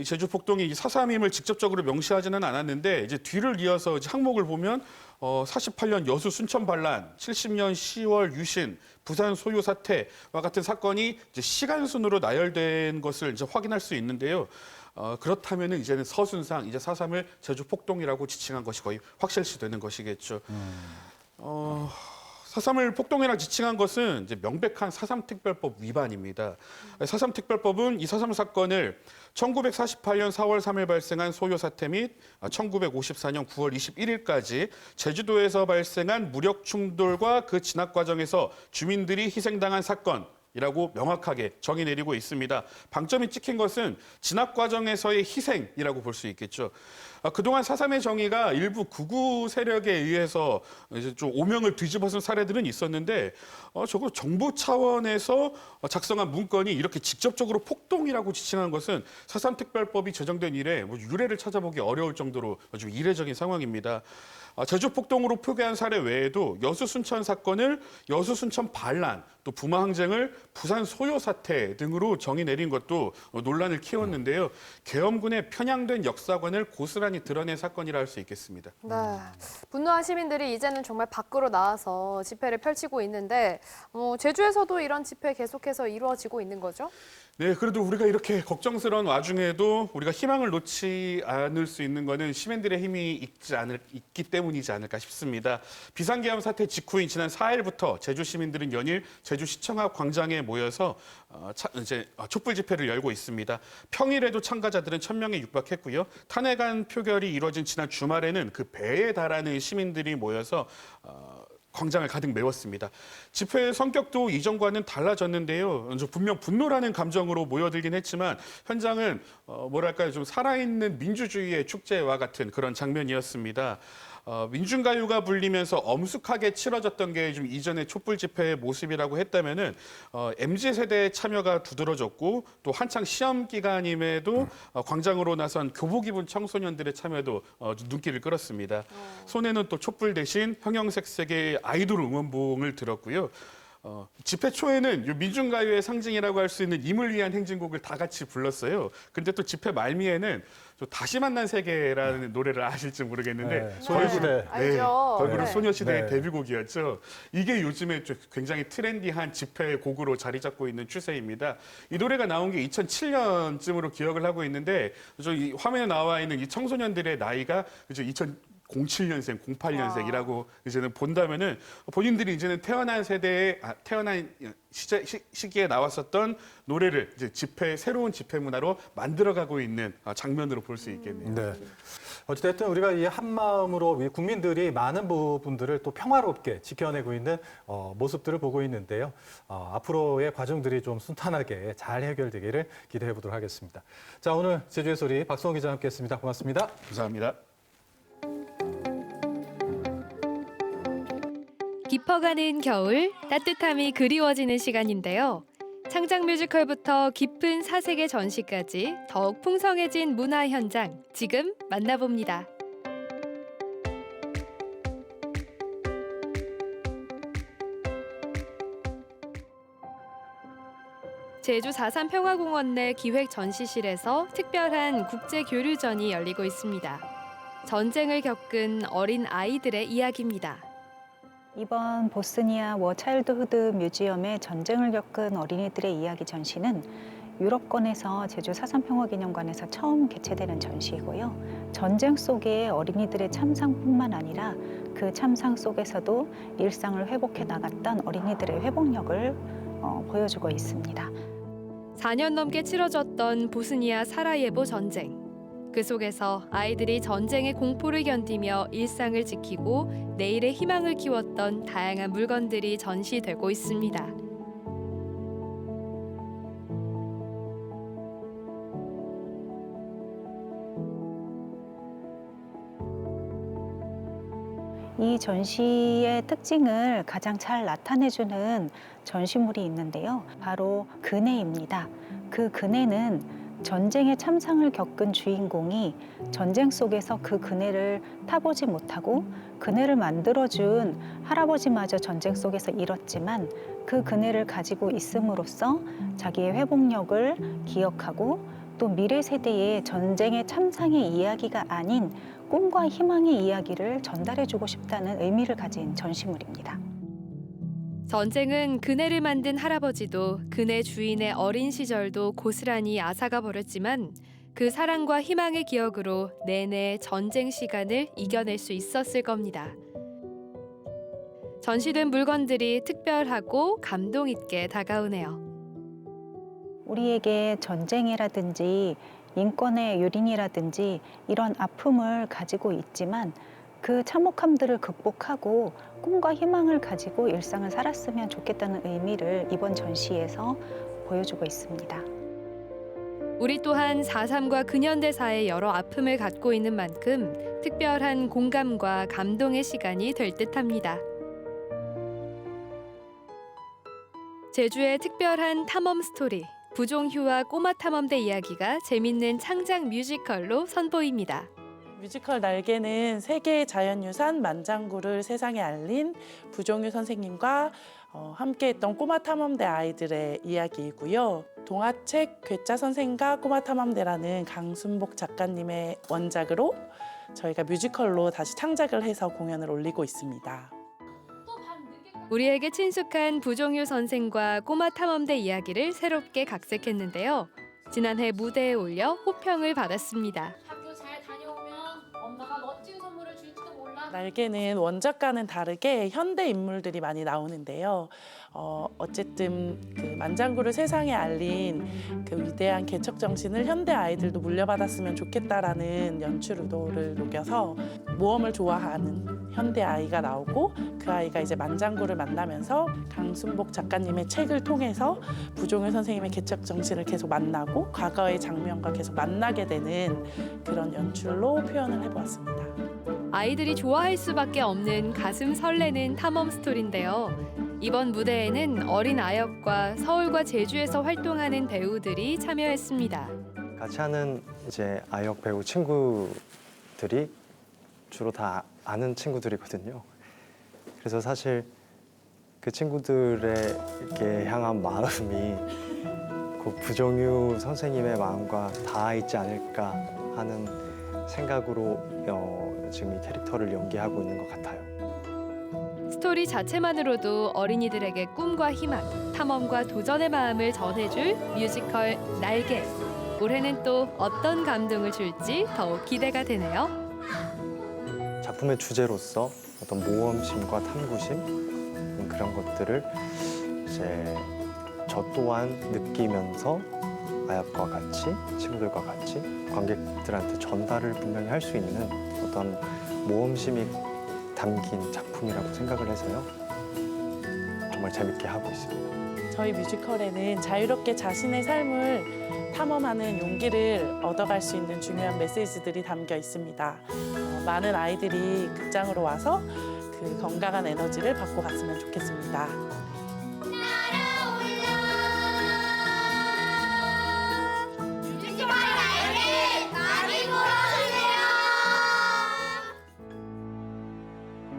제주 폭동이 4.3임을 직접적으로 명시하지는 않았는데 이제 뒤를 이어서 이제 항목을 보면 48년 여수 순천 반란, 70년 10월 유신, 부산 소요 사태와 같은 사건이 이제 시간 순으로 나열된 것을 이제 확인할 수 있는데요. 그렇다면은 이제는 서순상 이제 4.3을 제주 폭동이라고 지칭한 것이 거의 확실시되는 것이겠죠. 4.3을 폭동이라 지칭한 것은 이제 명백한 4.3 특별법 위반입니다. 4.3 특별법은 이 4.3 사건을 1948년 4월 3일 발생한 소요 사태 및 1954년 9월 21일까지 제주도에서 발생한 무력 충돌과 그 진압 과정에서 주민들이 희생당한 사건, 이라고 명확하게 정의 내리고 있습니다. 방점이 찍힌 것은 진압 과정에서의 희생이라고 볼 수 있겠죠. 그동안 4.3의 정의가 일부 극우 세력에 의해서 이제 좀 오명을 뒤집어쓴 사례들은 있었는데 저거 정부 차원에서 작성한 문건이 이렇게 직접적으로 폭동이라고 지칭한 것은 4.3 특별법이 제정된 이래 뭐 유례를 찾아보기 어려울 정도로 아주 이례적인 상황입니다. 제주 폭동으로 표기한 사례 외에도 여수 순천 사건을 여수 순천 반란, 또 부마 항쟁을 부산 소요 사태 등으로 정의 내린 것도 논란을 키웠는데요. 계엄군의 편향된 역사관을 고스란히 드러낸 사건이라 할 수 있겠습니다. 네, 분노한 시민들이 이제는 정말 밖으로 나와서 집회를 펼치고 있는데 제주에서도 이런 집회 계속해서 이루어지고 있는 거죠? 네, 그래도 우리가 이렇게 걱정스러운 와중에도 우리가 희망을 놓지 않을 수 있는 거는 시민들의 힘이 있기 때문이지 않을까 싶습니다. 비상계엄 사태 직후인 지난 4일부터 제주 시민들은 연일 제주시청 앞 광장에 모여서 이제 촛불 집회를 열고 있습니다. 평일에도 참가자들은 1000명에 육박했고요. 탄핵안 표결이 이루어진 지난 주말에는 그 배에 달하는 시민들이 모여서 광장을 가득 메웠습니다. 집회의 성격도 이전과는 달라졌는데요. 분명 분노라는 감정으로 모여들긴 했지만 현장은 뭐랄까요, 좀 살아있는 민주주의의 축제와 같은 그런 장면이었습니다. 민중가요가 불리면서 엄숙하게 치러졌던 게 좀 이전의 촛불 집회의 모습이라고 했다면은 MZ세대의 참여가 두드러졌고 또 한창 시험 기간임에도 광장으로 나선 교복 입은 청소년들의 참여도 눈길을 끌었습니다. 손에는 또 촛불 대신 형형색색의 아이돌 응원봉을 들었고요. 집회 초에는 이 민중가요의 상징이라고 할 수 있는 임을 위한 행진곡을 다 같이 불렀어요. 근데 또 집회 말미에는 다시 만난 세계라는 노래를 아실지 모르겠는데 네, 소녀시대. 알죠. 걸그룹 네. 소녀시대의 네. 데뷔곡이었죠. 이게 요즘에 좀 굉장히 트렌디한 집회 곡으로 자리 잡고 있는 추세입니다. 이 노래가 나온 게 2007년쯤으로 기억을 하고 있는데 이 화면에 나와 있는 이 청소년들의 나이가 2007년생, 08년생이라고 이제는 본다면은 본인들이 이제는 태어난 시기에 나왔었던 노래를 이제 새로운 집회 문화로 만들어가고 있는 장면으로 볼 수 있겠네요. 네. 어찌됐든 우리가 이 한마음으로 국민들이 많은 부분들을 또 평화롭게 지켜내고 있는 모습들을 보고 있는데요. 앞으로의 과정들이 좀 순탄하게 잘 해결되기를 기대해 보도록 하겠습니다. 자, 오늘 제주의 소리 박성호 기자와 함께했습니다. 고맙습니다. 감사합니다. 깊어가는 겨울, 따뜻함이 그리워지는 시간인데요. 창작 뮤지컬부터 깊은 사색의 전시까지 더욱 풍성해진 문화 현장, 지금 만나봅니다. 제주 4.3 평화공원 내 기획 전시실에서 특별한 국제 교류전이 열리고 있습니다. 전쟁을 겪은 어린 아이들의 이야기입니다. 이번 보스니아 워 차일드후드 뮤지엄의 전쟁을 겪은 어린이들의 이야기 전시는 유럽권에서 제주 4.3 평화기념관에서 처음 개최되는 전시이고요. 전쟁 속의 어린이들의 참상뿐만 아니라 그 참상 속에서도 일상을 회복해 나갔던 어린이들의 회복력을 보여주고 있습니다. 4년 넘게 치러졌던 보스니아 사라예보 전쟁. 그 속에서 아이들이 전쟁의 공포를 견디며 일상을 지키고 내일의 희망을 키웠던 다양한 물건들이 전시되고 있습니다. 이 전시의 특징을 가장 잘 나타내주는 전시물이 있는데요. 바로 그네입니다. 그 그네는 전쟁의 참상을 겪은 주인공이 전쟁 속에서 그 그네를 타보지 못하고 그네를 만들어준 할아버지마저 전쟁 속에서 잃었지만 그 그네를 가지고 있음으로써 자기의 회복력을 기억하고 또 미래 세대에 전쟁의 참상의 이야기가 아닌 꿈과 희망의 이야기를 전달해주고 싶다는 의미를 가진 전시물입니다. 전쟁은 그네를 만든 할아버지도 그네 주인의 어린 시절도 고스란히 앗아가 버렸지만 그 사랑과 희망의 기억으로 내내 전쟁 시간을 이겨낼 수 있었을 겁니다. 전시된 물건들이 특별하고 감동 있게 다가오네요. 우리에게 전쟁이라든지 인권의 유린이라든지 이런 아픔을 가지고 있지만 그 참혹함들을 극복하고 꿈과 희망을 가지고 일상을 살았으면 좋겠다는 의미를 이번 전시에서 보여주고 있습니다. 우리 또한 4.3과 근현대사의 여러 아픔을 갖고 있는 만큼 특별한 공감과 감동의 시간이 될 듯합니다. 제주의 특별한 탐험 스토리, 부종휴와 꼬마 탐험대 이야기가 재밌는 창작 뮤지컬로 선보입니다. 뮤지컬 날개는 세계 자연유산 만장굴을 세상에 알린 부종휴 선생님과 함께했던 꼬마 탐험대 아이들의 이야기이고요. 동화책 괴짜 선생과 꼬마 탐험대라는 강순복 작가님의 원작으로 저희가 뮤지컬로 다시 창작을 해서 공연을 올리고 있습니다. 우리에게 친숙한 부종유 선생과 꼬마 탐험대 이야기를 새롭게 각색했는데요. 지난해 무대에 올려 호평을 받았습니다. 학교 잘 다녀오면 엄마가 멋진 선물을 줄지도 몰라. 날개는 원작과는 다르게 현대 인물들이 많이 나오는데요. 어쨌든 그 만장구를 세상에 알린 그 위대한 개척 정신을 현대 아이들도 물려받았으면 좋겠다라는 연출 의도를 녹여서 모험을 좋아하는 현대 아이가 나오고 그 아이가 이제 만장구를 만나면서 강순복 작가님의 책을 통해서 부종일 선생님의 개척 정신을 계속 만나고 과거의 장면과 계속 만나게 되는 그런 연출로 표현을 해보았습니다. 아이들이 좋아할 수밖에 없는 가슴 설레는 탐험 스토리인데요. 이번 무대에는 어린 아역과 서울과 제주에서 활동하는 배우들이 참여했습니다. 같이 하는 이제 아역 배우 친구들이 주로 다 아는 친구들이거든요. 그래서 사실 그 친구들에게 향한 마음이 그 부종유 선생님의 마음과 닿아 있지 않을까 하는 생각으로 지금 이 캐릭터를 연기하고 있는 것 같아요. 스토리 자체만으로도 어린이들에게 꿈과 희망, 탐험과 도전의 마음을 전해줄 뮤지컬 날개. 올해는 또 어떤 감동을 줄지 더욱 기대가 되네요. 작품의 주제로서 어떤 모험심과 탐구심 그런 것들을 이제 저 또한 느끼면서 아역과 같이 친구들과 같이 관객들한테 전달을 분명히 할 수 있는 어떤 모험심이 담긴 작품이라고 생각을 해서요. 정말 재밌게 하고 있습니다. 저희 뮤지컬에는 자유롭게 자신의 삶을 탐험하는 용기를 얻어갈 수 있는 중요한 메시지들이 담겨 있습니다. 많은 아이들이 극장으로 와서 그 건강한 에너지를 받고 갔으면 좋겠습니다.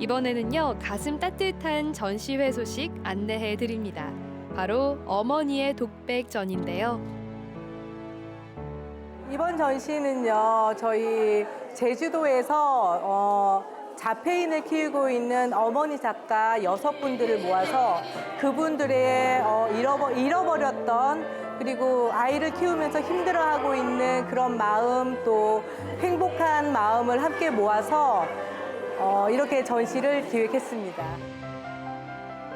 이번에는요, 가슴 따뜻한 전시회 소식 안내해 드립니다. 바로 어머니의 독백전인데요. 이번 전시는요, 저희 제주도에서 자폐인을 키우고 있는 어머니 작가 6분들을 모아서 그분들의 잃어버렸던 그리고 아이를 키우면서 힘들어하고 있는 그런 마음 또 행복한 마음을 함께 모아서 이렇게 전시를 기획했습니다.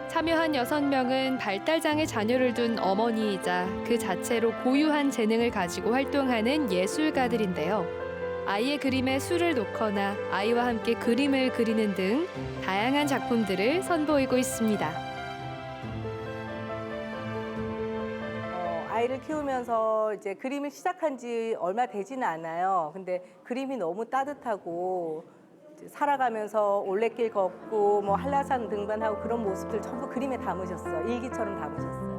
참여한 6명은 발달장애 자녀를 둔 어머니이자 그 자체로 고유한 재능을 가지고 활동하는 예술가들인데요. 아이의 그림에 술을 놓거나 아이와 함께 그림을 그리는 등 다양한 작품들을 선보이고 있습니다. 아이를 키우면서 이제 그림을 시작한 지 얼마 되지는 않아요. 근데 그림이 너무 따뜻하고 살아가면서 올레길 걷고 뭐 한라산 등반하고 그런 모습들 전부 그림에 담으셨어요. 일기처럼 담으셨어요.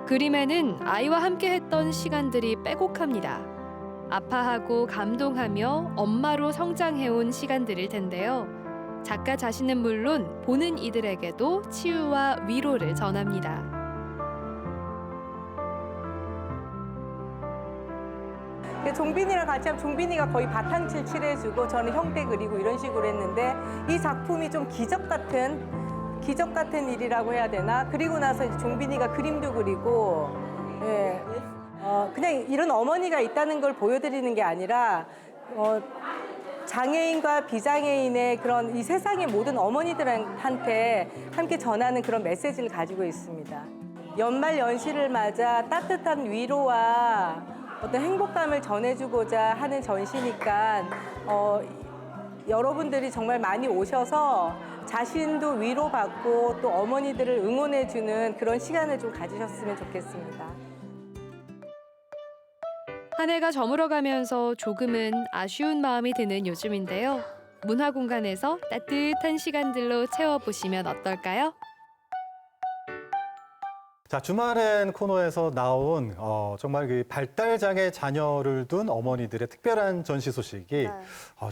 그림에는 아이와 함께 했던 시간들이 빼곡합니다. 아파하고 감동하며 엄마로 성장해온 시간들일 텐데요. 작가 자신은 물론 보는 이들에게도 치유와 위로를 전합니다. 종빈이랑 같이 하면 종빈이가 거의 바탕칠 칠해주고 저는 형태 그리고 이런 식으로 했는데 이 작품이 좀 기적 같은 일이라고 해야 되나? 그리고 나서 이제 종빈이가 그림도 그리고 예. 그냥 이런 어머니가 있다는 걸 보여드리는 게 아니라 장애인과 비장애인의 그런 이 세상의 모든 어머니들한테 함께 전하는 그런 메시지를 가지고 있습니다. 연말 연시를 맞아 따뜻한 위로와 어떤 행복감을 전해주고자 하는 전시니까 여러분들이 정말 많이 오셔서 자신도 위로받고 또 어머니들을 응원해주는 그런 시간을 좀 가지셨으면 좋겠습니다. 한 해가 저물어가면서 조금은 아쉬운 마음이 드는 요즘인데요. 문화공간에서 따뜻한 시간들로 채워보시면 어떨까요? 자, 주말엔 코너에서 나온 정말 그 발달장애 자녀를 둔 어머니들의 특별한 전시 소식이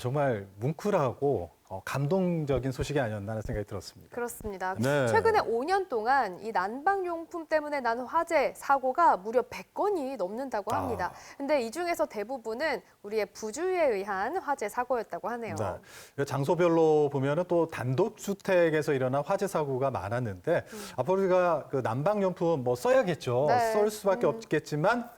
정말 뭉클하고 감동적인 소식이 아니었나 하는 생각이 들었습니다. 그렇습니다. 네. 최근에 5년 동안 이 난방용품 때문에 난 화재 사고가 무려 100건이 넘는다고 합니다. 근데 이 중에서 대부분은 우리의 부주의에 의한 화재 사고였다고 하네요. 네. 장소별로 보면은 또 단독주택에서 일어난 화재 사고가 많았는데 앞으로 우리가 그 난방용품 뭐 써야겠죠. 네. 쓸 수밖에 없겠지만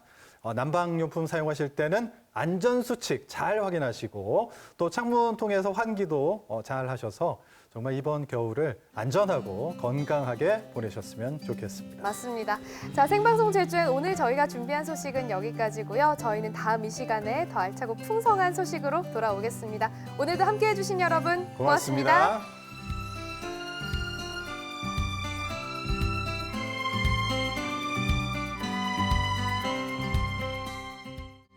난방용품 사용하실 때는 안전수칙 잘 확인하시고 또 창문 통해서 환기도 잘 하셔서 정말 이번 겨울을 안전하고 건강하게 보내셨으면 좋겠습니다. 맞습니다. 자, 생방송 제주엔 오늘 저희가 준비한 소식은 여기까지고요. 저희는 다음 이 시간에 더 알차고 풍성한 소식으로 돌아오겠습니다. 오늘도 함께해 주신 여러분 고맙습니다.